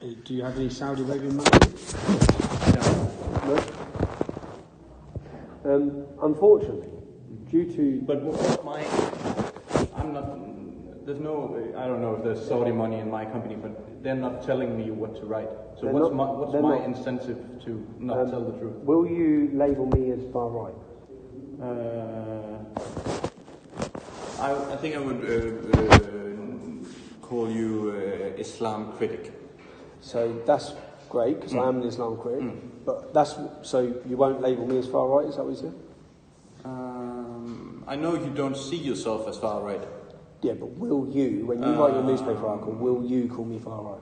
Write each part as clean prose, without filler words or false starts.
Do you have any Saudi Arabian money? No. Unfortunately, due to... But what's my... I'm not... There's no... I don't know if there's Saudi money in my company, but they're not telling me what to write. So what's my incentive to not tell the truth? Will you label me as far right? I think I would call you Islam critic. So that's great, because I am an Islam critic. But that's... So you won't label me as far right, is that what you said? I know you don't see yourself as far right. Yeah, but will you, when you write your newspaper article, will you call me far right?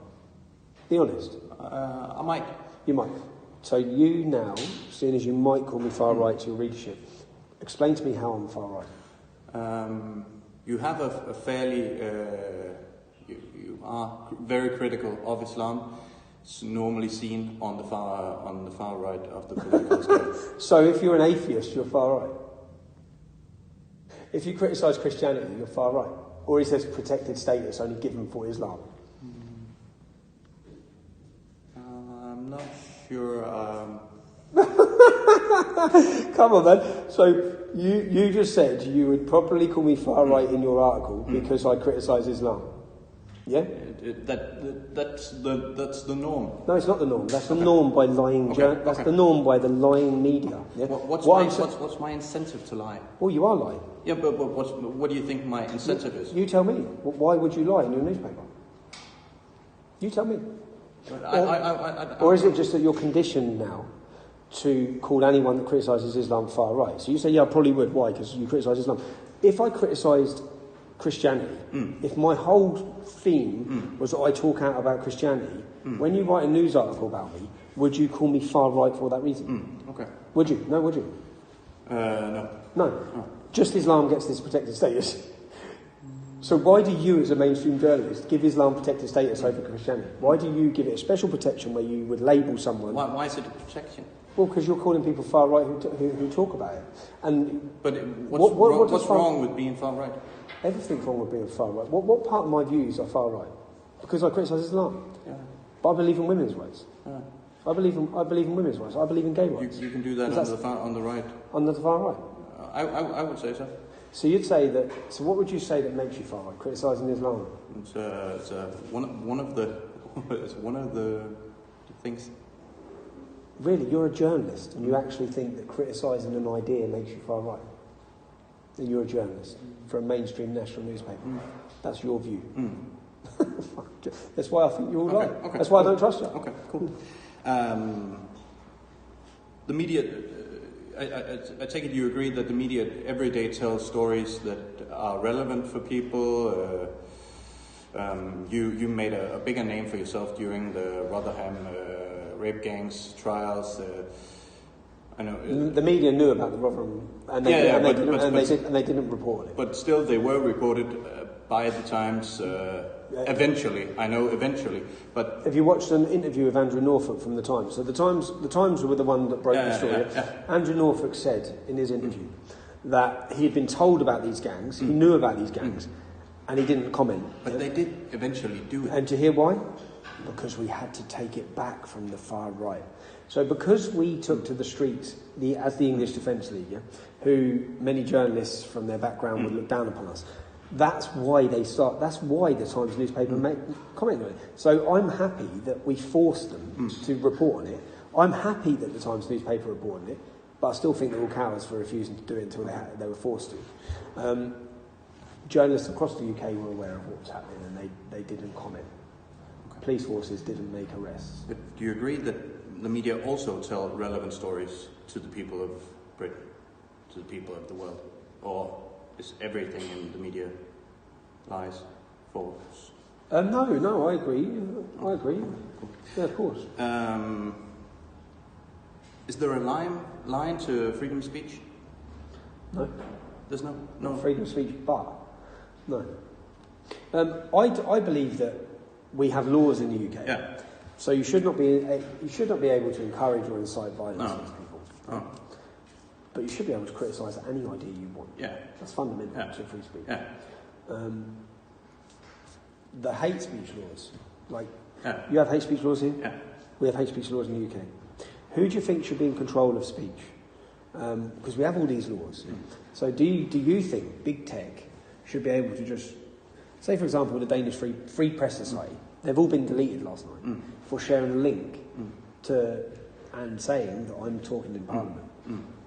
Be honest. I might. You might. So you now, seeing as you might call me far right to your readership, explain to me how I'm far right. You have a fairly... you are very critical of Islam. It's normally seen on the far right of the political scale. So if you're an atheist, you're far right. If you criticise Christianity, you're far right. Or is there protected status only given for Islam? I'm not sure. Come on, man. So you just said you would probably call me far right in your article because I criticise Islam. Yeah? That's the norm. No, it's not the norm. That's the norm by lying. That's the norm by the lying media. Yeah? What's my incentive to lie? Well, you are lying. Yeah, but what do you think my incentive is? You tell me. Why would you lie in your newspaper? You tell me. Or is it just that you're conditioned now to call anyone that criticises Islam far right? So you say, yeah, I probably would. Why? Because you criticise Islam. If I criticised Christianity, if my whole theme was that I talk out about Christianity, when you write a news article about me, would you call me far right for that reason? Okay. Would you? No, would you? No. No. Oh. Just Islam gets this protected status. So why do you, as a mainstream journalist, give Islam protected status over Christianity? Why do you give it a special protection where you would label someone... Why is it a protection? Well, because you're calling people far right who talk about it. But what's wrong with being far right? Everything's wrong with being far right. What part of my views are far right? Because I criticise Islam. Yeah. But I believe in women's rights. Yeah. I believe in women's rights. I believe in gay rights. You can do that on the right. Under the far right? I would say so. So you'd say that... So what would you say that makes you far right? Criticising Islam? It's one of the things... Really? You're a journalist and you actually think that criticising an idea makes you far right? That you're a journalist for a mainstream national newspaper? That's your view? That's why I think you're all right. Okay, that's why I don't trust you. Okay, cool. The media... I take it you agree that the media every day tells stories that are relevant for people. You made a bigger name for yourself during the Rotherham rape gangs trials. I know the media knew about the Rotherham, and they didn't report it. But still, they were reported by the Times. Eventually, I know eventually, but... Have you watched an interview with Andrew Norfolk from the Times? So the Times were the one that broke the story. Andrew Norfolk said in his interview that he had been told about these gangs, he knew about these gangs, and he didn't comment. But they did eventually do it. And do you hear why? Because we had to take it back from the far right. So because we took to the streets as the English Defence League, who many journalists from their background would look down upon us, that's why that's why the Times newspaper comment on it. So I'm happy that we forced them to report on it. I'm happy that the Times newspaper reported it, but I still think they're all cowards for refusing to do it until they were forced to. Journalists across the UK were aware of what was happening and they didn't comment. Okay. Police forces didn't make arrests. But do you agree that the media also tell relevant stories to the people of Britain, to the people of the world? Or is everything in the media lies, false? No, I agree. I agree. Yeah, of course. Is there a line to freedom of speech? No. There's no freedom of speech, but no. I believe that we have laws in the UK. Yeah. So you should not be able to encourage or incite violence against people. Oh. But you should be able to criticise any idea you want. Yeah. That's fundamental to free speech. Yeah. The hate speech laws, like Yeah. You have hate speech laws here? Yeah. We have hate speech laws in the UK. Who do you think should be in control of speech? Because we have all these laws. So do you think big tech should be able to just, say for example the Danish Free Press Society, they've all been deleted last night for sharing a link to and saying that I'm talking in Parliament.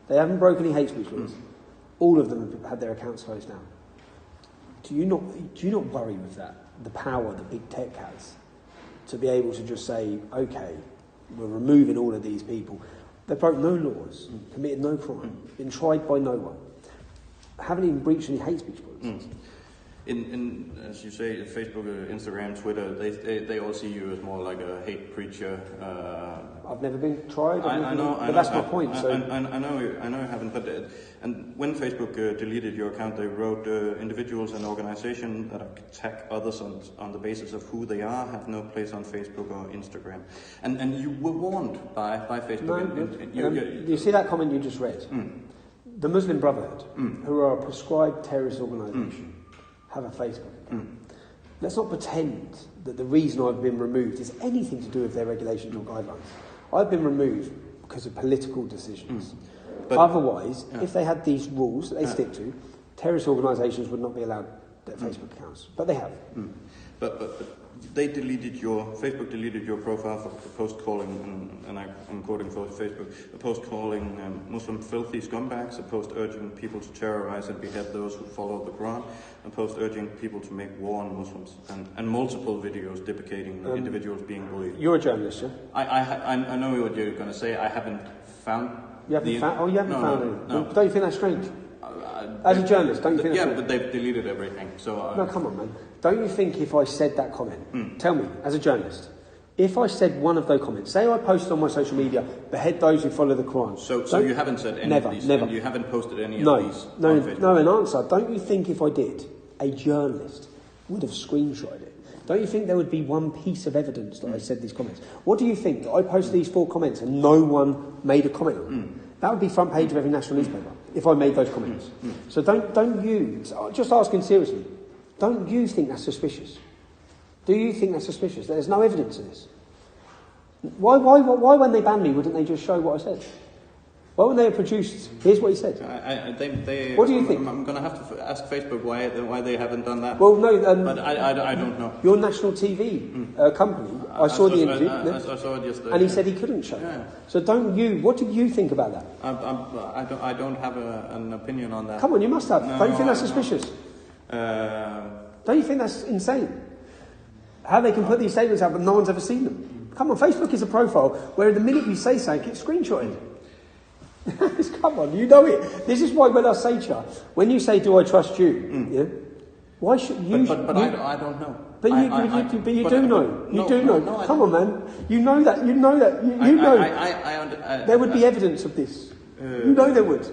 They haven't broken any hate speech laws. All of them have had their accounts closed down. Do you not worry with that, the power that big tech has to be able to just say, okay, we're removing all of these people. They broke no laws, committed no crime, been tried by no one, haven't even breached any hate speech policies. In as you say, Facebook, Instagram, Twitter, they all see you as more like a hate preacher. I've never been tried. I know, but that's my point. So I know you haven't. But and when Facebook deleted your account, they wrote individuals and organizations that attack others on the basis of who they are have no place on Facebook or Instagram. And you were warned by Facebook. No, you see that comment you just read? The Muslim Brotherhood, who are a prescribed terrorist organisation, have a Facebook account. Let's not pretend that the reason I've been removed is anything to do with their regulations or guidelines. I've been removed because of political decisions. But otherwise, if they had these rules that they stick to, terrorist organisations would not be allowed their Facebook accounts. But they have. But Facebook deleted your profile for the post calling, and I'm quoting for Facebook, a post calling Muslim filthy scumbags, a post urging people to terrorize and behead those who follow the Quran, a post urging people to make war on Muslims, and multiple videos deprecating individuals being bullied. You're a journalist, yeah? I know what you're going to say. I haven't found. You haven't found it? No. Don't you think that's strange? As a journalist, don't you think that's strange? But they've deleted everything. So no, come on, man. Don't you think if I said that comment, tell me, as a journalist, if I said one of those comments, say I posted on my social media, behead those who follow the Quran. So you haven't said any of these? Never. And you haven't posted any of these on Facebook? No, an answer. Don't you think if I did, a journalist would have screenshotted it? Don't you think there would be one piece of evidence that I said these comments? What do you think, that I posted these 4 comments and no one made a comment on it? That would be front page of every national newspaper if I made those comments. So don't you, just asking seriously, don't you think that's suspicious? Do you think that's suspicious? There's no evidence of this. Why when they banned me, wouldn't they just show what I said? Why wouldn't they have produced, here's what he said? What do you think? I'm going to have to ask Facebook why they haven't done that. Well, no. But I don't know. Your national TV company, I saw the interview. I saw it yesterday. And he said he couldn't show. Yeah. So what do you think about that? I don't have an opinion on that. Come on, you must have. No, don't you think that's suspicious? Don't you think that's insane? How they can put these statements out but no one's ever seen them? Come on, Facebook is a profile where the minute you say something, it's screenshotted. Come on, you know it. This is why when I say to you, when you say, do I trust you? Yeah? Why should you... But I don't know. But you do know. You do know. Come on, man. You know that. You know that. You know. There would be evidence of this. You know there would.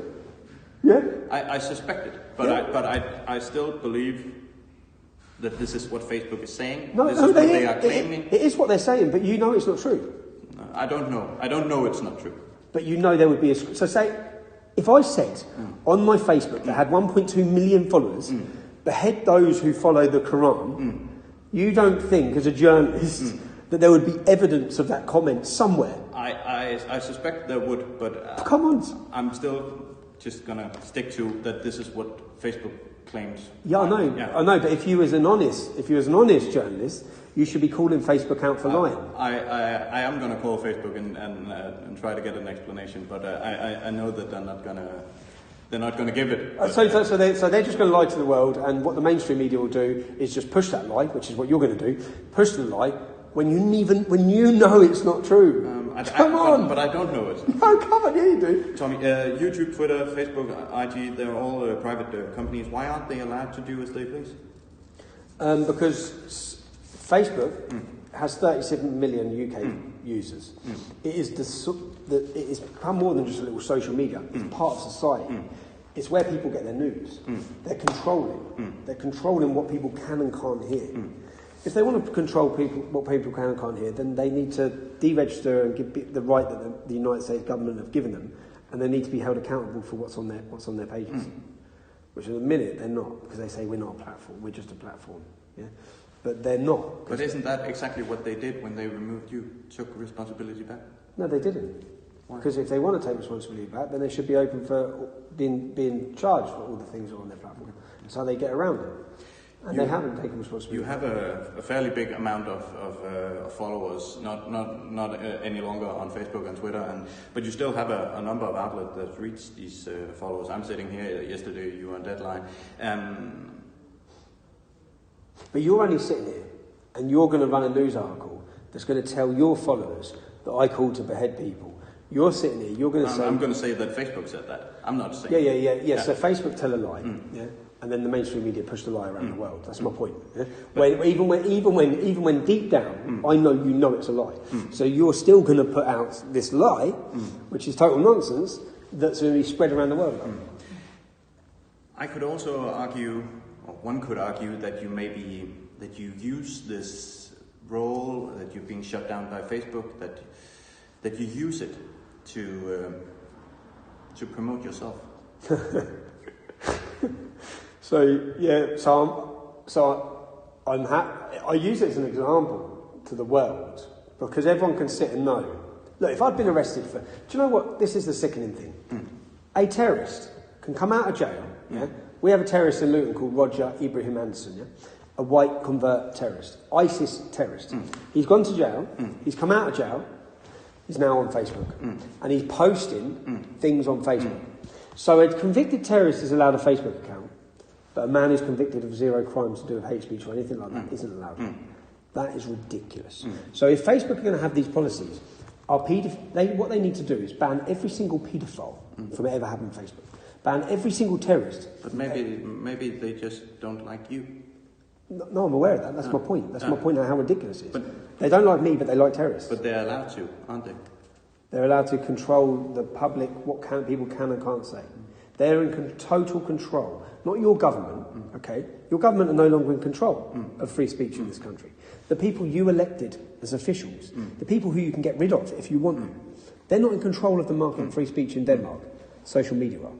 Yeah? I suspect it. But I still believe that this is what Facebook is saying. This is what they are claiming. It is what they're saying, but you know it's not true. No, I don't know. I don't know it's not true. But you know there would be a... So say, if I said on my Facebook that had 1.2 million followers, behead those who follow the Quran, you don't think, as a journalist, that there would be evidence of that comment somewhere? I suspect there would, but... Come on. I'm still just going to stick to that this is what Facebook claims. Yeah, I know. Yeah. I know, but if you was an honest journalist, you should be calling Facebook out for lying. I am going to call Facebook and try to get an explanation, but I know that they're not going to give it. So they're just going to lie to the world, and what the mainstream media will do is just push that lie, which is what you're going to do. Push the lie when you know it's not true. Come on! But I don't know it. No, come on, yeah, you do. Tommy, YouTube, Twitter, Facebook, IG, they're all private companies. Why aren't they allowed to do as they please? Because Facebook has 37 million UK users. It is become more than just a little social media. It's part of society. It's where people get their news. They're controlling. They're controlling what people can and can't hear. If they want to control what people can and can't hear, then they need to deregister and give the right that the United States government have given them, and they need to be held accountable for what's on their pages. Which at the minute they're not, because they say we're not a platform, we're just a platform. Yeah. but they're not. But isn't that exactly what they did when they removed you? Took responsibility back? No, they didn't. Why? Because if they want to take responsibility back, then they should be open for being charged for all the things that are on their platform. That's how they get around it. And they haven't taken responsibility. You have a fairly big amount of followers, not any longer on Facebook and Twitter, but you still have a number of outlets that reach these followers. I'm sitting here, yesterday you were on Deadline. But you're only sitting here, and you're going to run a news article that's going to tell your followers that I called to behead people. You're sitting here, you're going to say... I'm going to say that Facebook said that. I'm not saying... Yeah. So Facebook tell a lie, yeah? And then the mainstream media push the lie around the world. That's my point. Yeah? Even when deep down, I know you know it's a lie. So you're still going to put out this lie, which is total nonsense, that's going to be spread around the world. I could also argue, or one could argue, that you use this role, that you're being shut down by Facebook, that you use it to promote yourself. I use it as an example to the world because everyone can sit and know. Look, if I'd been arrested for, do you know what? This is the sickening thing. A terrorist can come out of jail. Yeah, we have a terrorist in Luton called Roger Ibrahim Anderson. Yeah, a white convert terrorist, ISIS terrorist. He's gone to jail. He's come out of jail. He's now on Facebook, and he's posting things on Facebook. So a convicted terrorist is allowed a Facebook account. But a man who's convicted of 0 crimes to do with hate speech or anything like that isn't allowed. That is ridiculous. So if Facebook are going to have these policies, what they need to do is ban every single paedophile from ever having Facebook. Ban every single terrorist. But maybe they just don't like you. No, I'm aware of that. That's my point. That's my point on how ridiculous it is. But they don't like me, but they like terrorists. But they're allowed to, aren't they? They're allowed to control the public, people can and can't say. They're in total control. Not your government, okay? Your government are no longer in control of free speech in this country. The people you elected as officials, the people who you can get rid of if you want them, they're not in control of the market of free speech in Denmark. Social media are.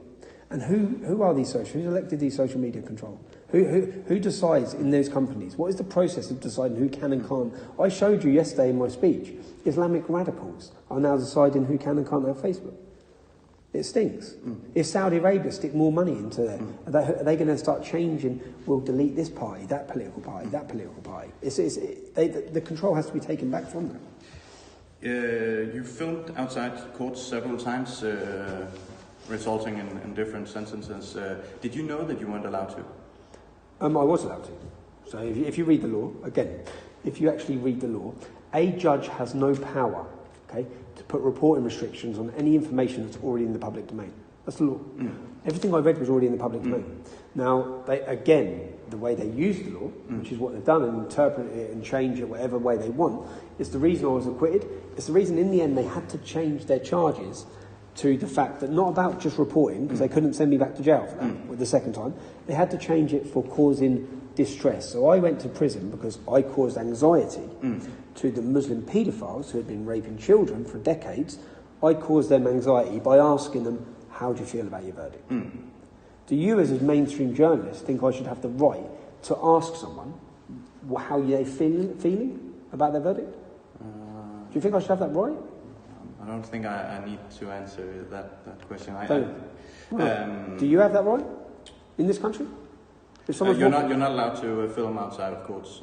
And who are these who's elected these social media control? Who decides in those companies? What is the process of deciding who can and can't? I showed you yesterday in my speech, Islamic radicals are now deciding who can and can't have Facebook. It stinks. If Saudi Arabia stick more money into there, are they going to start changing? We'll delete this party, that political party, that political party. The control has to be taken back from them. You filmed outside courts several times, resulting in different sentences. Did you know that you weren't allowed to? I was allowed to. So if you read the law, again, if you actually read the law, a judge has no power, okay, to put reporting restrictions on any information that's already in the public domain. That's the law. Everything I read was already in the public domain. Now, the way they use the law, which is what they've done, and interpret it and change it whatever way they want, is the reason I was acquitted. It's the reason in the end they had to change their charges to the fact that not about just reporting, because they couldn't send me back to jail for that with the second time. They had to change it for causing distress. So I went to prison because I caused anxiety to the Muslim paedophiles who had been raping children for decades. I caused them anxiety by asking them, how do you feel about your verdict? Do you as a mainstream journalist think I should have the right to ask someone how they feeling about their verdict? Do you think I should have that right? I don't think I need to answer that question. Do you have that right in this country? You're not allowed to film outside of courts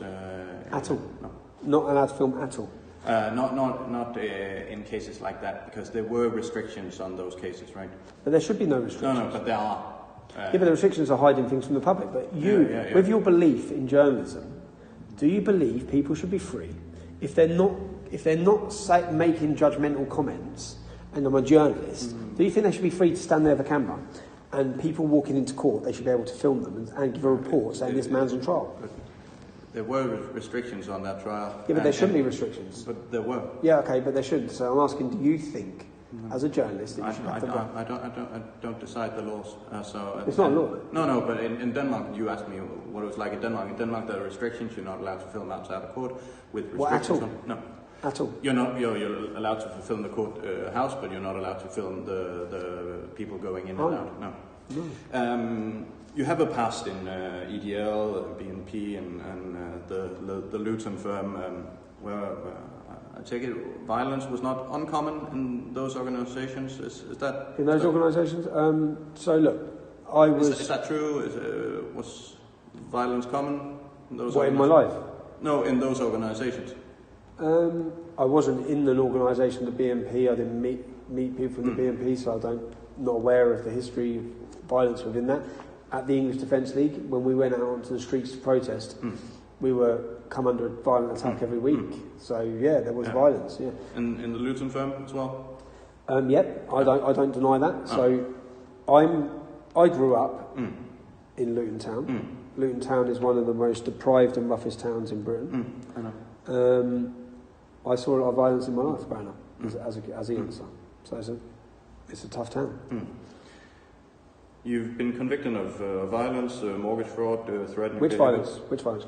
at all. No. Not allowed to film at all. Not in cases like that, because there were restrictions on those cases, right? But there should be no restrictions. No, but there are. But the restrictions are hiding things from the public. But with your belief in journalism, do you believe people should be free if they're not making judgmental comments and I'm a journalist? Do you think they should be free to stand there with a camera and people walking into court, they should be able to film them and give a report saying this man's on trial? There were restrictions on that trial. Yeah, but there shouldn't be restrictions. But there were. Yeah, okay, but there shouldn't. So I'm asking, do you think, as a journalist, that you should have the right? I don't decide the laws. It's not a law. No, but in Denmark, you asked me what it was like in Denmark. In Denmark, there are restrictions. You're not allowed to film outside of court with restrictions. At all? No. At all? You're allowed to film the court house, but you're not allowed to film the people going in and out. No. You have a past in EDL, BNP, and the Luton firm, where I take it violence was not uncommon in those organisations. Is that in those organisations? So look, I was. Is that true? Was violence common in those? What, in my life? No, in those organisations. I wasn't in an organisation, the BNP. I didn't meet people from the BNP, so not aware of the history of violence within that. At the English Defence League, when we went out onto the streets to protest, we were come under a violent attack every week. So yeah, there was violence. Yeah. And in the Luton firm as well. Yep, I don't deny that. So I grew up in Luton Town. Luton Town is one of the most deprived and roughest towns in Britain. I know. I saw a lot of violence in my life growing up as a youngster. So it's a tough town. You've been convicted of violence, mortgage fraud, threatening. Which violence? Which violence?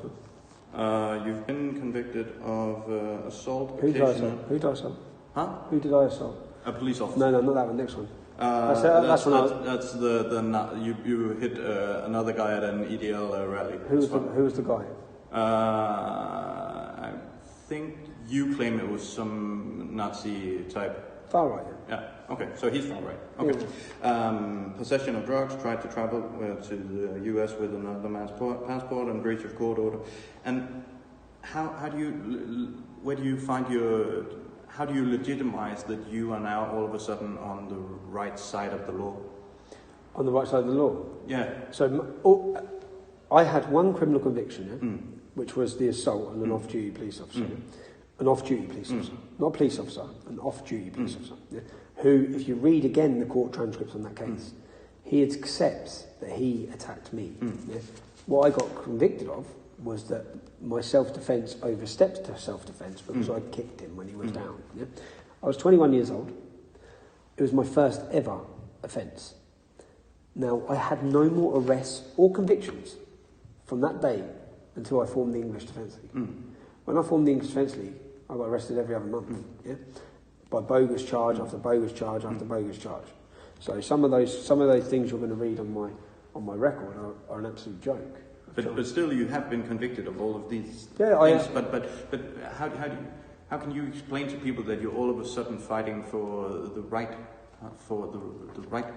You've been convicted of assault. Who did I assault? Who did I assault? Huh? Who did I assault? A police officer. No, not that one. Next one. That's you hit another guy at an EDL rally. Who was the guy? I think you claim it was some Nazi type. Far right. Yeah. Okay. So he's far right. Okay. Yeah. Possession of drugs. Tried to travel to the US with another man's passport and breach of court order. And how do you legitimize that you are now all of a sudden on the right side of the law? On the right side of the law? Yeah. So I had one criminal conviction, which was the assault on an off-duty police officer. An off-duty police officer. Not a police officer, an off-duty police officer. Yeah? Who, if you read again the court transcripts on that case, he accepts that he attacked me. Yeah? What I got convicted of was that my self-defence overstepped to self-defence because I kicked him when he was down. Yeah? I was 21 years old. It was my first ever offence. Now, I had no more arrests or convictions from that day until I formed the English Defence League. When I formed the English Defence League, I got arrested every other month, by bogus charge after bogus charge after bogus charge. So some of those things you're going to read on my record are an absolute joke. But still, you have been convicted of all of these things. But how can you explain to people that you're all of a sudden fighting for the right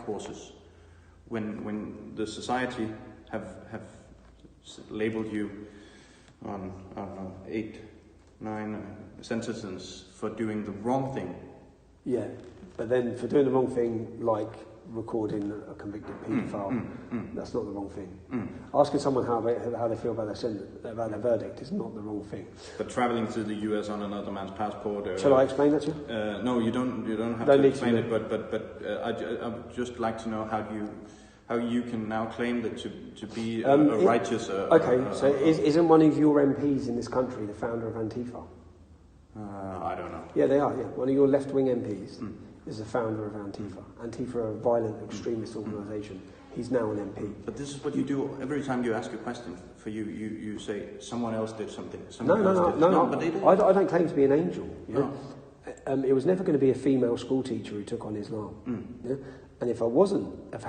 causes when the society have labelled you on 8, 9 sentences for doing the wrong thing? Yeah, but then for doing the wrong thing, like recording a convicted paedophile, that's not the wrong thing. Asking someone how they feel about their verdict is not the wrong thing. But travelling to the US on another man's passport. Shall I explain that to you? No, you don't have to explain it. But I would just like to know how you can now claim that to be a righteous. Isn't one of your MPs in this country the founder of Antifa? I don't know. Yeah, they are. Yeah, one of your left-wing MPs is the founder of Antifa. Antifa are a violent extremist organisation. He's now an MP. But this is what you do every time you ask a question. For you say someone else did something. No. But they did. I don't claim to be an angel. Yeah? No. It was never going to be a female school teacher who took on Islam. Yeah? And if I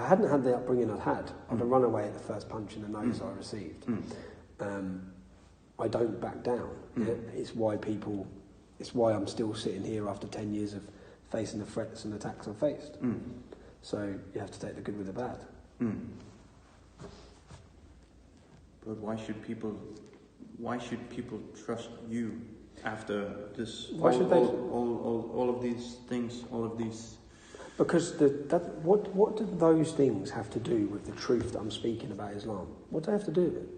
hadn't had the upbringing I'd had, I'd have run away at the first punch in the nose I received. I don't back down. Yeah? It's why I'm still sitting here after 10 years of facing the threats and attacks I've faced. So you have to take the good with the bad. But why should people trust you after this? All of these things, all of these? Because what do those things have to do with the truth that I'm speaking about Islam? What do they have to do with it?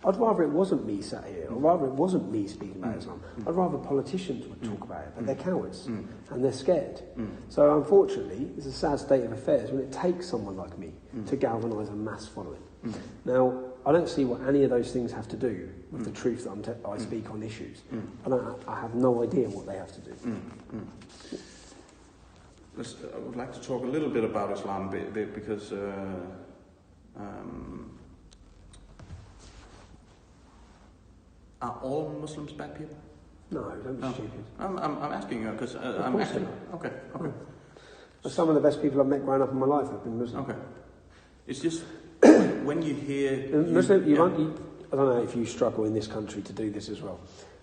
I'd rather it wasn't me sat here. I'd rather it wasn't me speaking about Islam. I'd rather politicians would talk about it, but they're cowards and they're scared. So unfortunately, it's a sad state of affairs when it takes someone like me to galvanise a mass following. Now, I don't see what any of those things have to do with the truth that I speak on issues. I have no idea what they have to do. I would like to talk a little bit about Islam because are all Muslims bad people? No, don't be stupid. I'm asking you because I'm asking. Okay. Some of the best people I've met growing up in my life have been Muslim. Okay. It's just when you hear Muslim, I don't know if you struggle in this country to do this as well.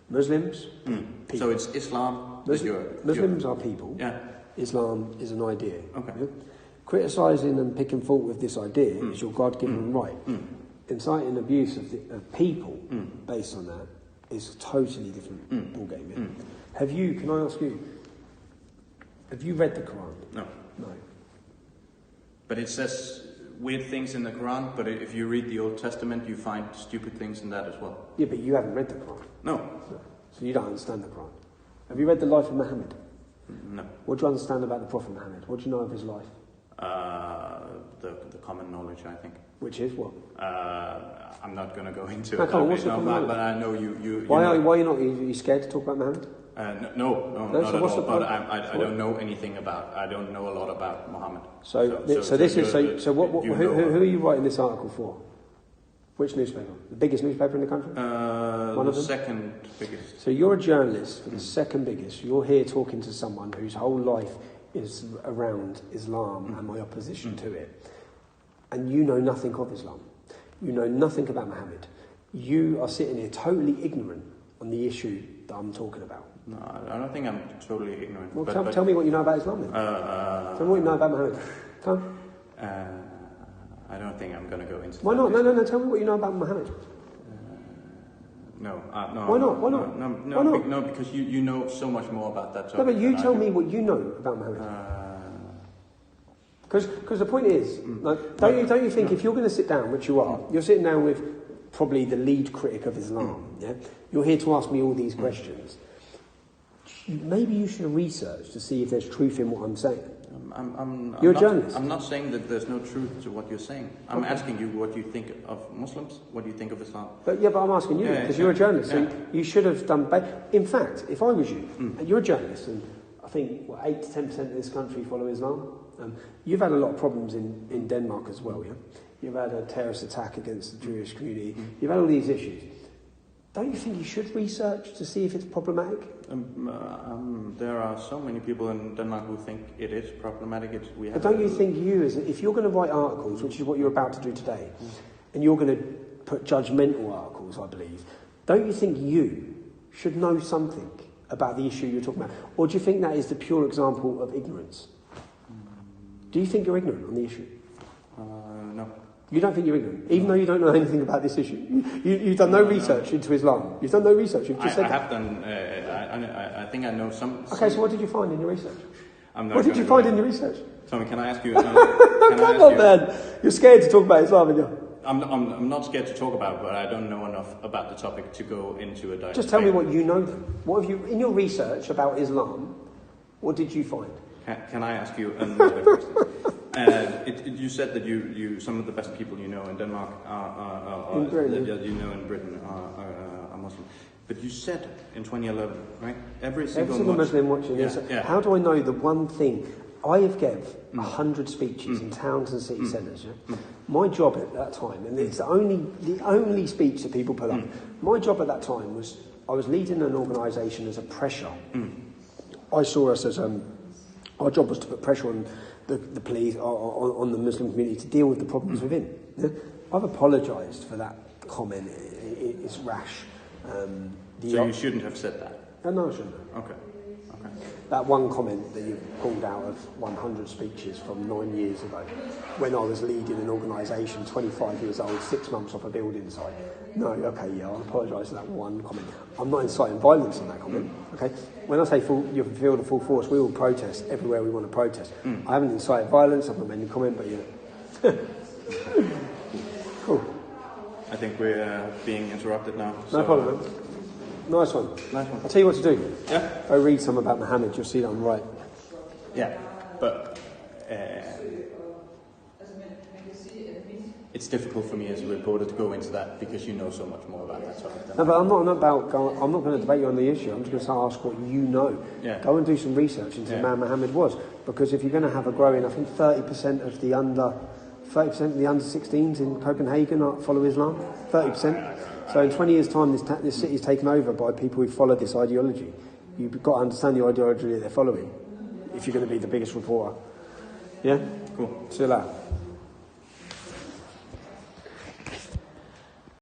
Muslims, people. So it's Islam. Muslims are people. Yeah. Islam is an idea. Okay. Yeah? Criticising and picking fault with this idea is your God-given right. Inciting abuse of people based on that is a totally different ballgame. Yeah? Can I ask you, have you read the Quran? No. No. But it says weird things in the Quran, but if you read the Old Testament, you find stupid things in that as well. Yeah, but you haven't read the Quran. No. So you don't understand the Quran. Have you read the life of Muhammad? No. What do you understand about the Prophet Muhammad? What do you know of his life? The common knowledge, I think. Which is what? I'm not going to go into No, it. come on, what's the common knowledge? But I know you. Why are you not? Are you scared to talk about Muhammad? No, not so at what's all. the But point? I don't know anything about. I don't know a lot about Muhammad. So who are you writing this article for? Which newspaper? The biggest newspaper in the country? One of the second biggest. So you're a journalist for the second biggest. You're here talking to someone whose whole life is around Islam and my opposition to it. And you know nothing of Islam. You know nothing about Muhammad. You are sitting here totally ignorant on the issue that I'm talking about. No, I don't think I'm totally ignorant. Well, tell me what you know about Islam then. Tell me what you know about Muhammad. Come. I don't think I'm going to go into Why not? No. Tell me what you know about Muhammad. No. Why not? Why not? No, Why not? No, because you know so much more about that topic. No, but you tell me what you know about Muhammad. Because the point is, don't you think if you're going to sit down, which you are, you're sitting down with probably the lead critic of Islam, yeah? You're here to ask me all these questions. Maybe you should research to see if there's truth in what I'm saying. You're a journalist. I'm not saying that there's no truth to what you're saying. I'm asking you what you think of Muslims, what do you think of Islam? But I'm asking you, because you're a journalist, so you should have done... In fact, if I was you, and you're a journalist, and I think 8 to 10% of this country follow Islam, you've had a lot of problems in Denmark as well, yeah? You've had a terrorist attack against the Jewish community, you've had all these issues. Don't you think you should research to see if it's problematic? There are so many people in Denmark who think it is problematic. But don't you think if you're going to write articles, which is what you're about to do today, and you're going to put judgmental articles, I believe, don't you think you should know something about the issue you're talking about? Or do you think that is the pure example of ignorance? Do you think you're ignorant on the issue? No. You don't think you're ignorant, even though you don't know anything about this issue. You've done no research into Islam. You've done no research. You've just said I have done. I think I know some. Okay, so what did you find in your research? What did you find in your research? Tommy, can I ask you? Come on, man. You're scared to talk about Islam, aren't you? I'm not scared to talk about it, but I don't know enough about the topic to go into a debate. Just tell me what you know then. What have you, in your research about Islam, what did you find? Can I ask you another question? You said that you some of the best people you know in Denmark in Britain. you know in Britain are Muslim. But you said in 2011, right? Every single Muslim watching this. Yeah. How do I know the one thing? I have given 100 speeches in towns and city centres. Yeah? My job at that time, and it's the only speech that people put up. My job at that time was I was leading an organisation as a pressure. I saw us as our job was to put pressure on the police, on the Muslim community to deal with the problems within. Yeah? I've apologised for that comment. It's rash. So you shouldn't have said that? No, I shouldn't have. Okay. That one comment that you pulled out of 100 speeches from 9 years ago, when I was leading an organisation, 25 years old, 6 months off a building site. No, okay, yeah, I'll apologise for that one comment. I'm not inciting violence on that comment, okay? When I say you feel the full force, we will protest everywhere we want to protest. I haven't incited violence, I've not made any comment, but yeah. Cool. I think we're being interrupted now. No problem, man. Nice one. I'll tell you what to do. Yeah? Go read some about Muhammad, you'll see that I'm right. Yeah, but it's difficult for me as a reporter to go into that because you know so much more about that topic. No, but I'm not going to debate you on the issue. I'm just going to ask what you know. Yeah. Go and do some research into the man Muhammad was, because if you're going to have a growing, I think 30% of the under 16s in Copenhagen follow Islam. 30%. So in 20 years' time, this city is taken over by people who follow this ideology. You've got to understand the ideology that they're following if you're going to be the biggest reporter. Yeah? Cool. See you later.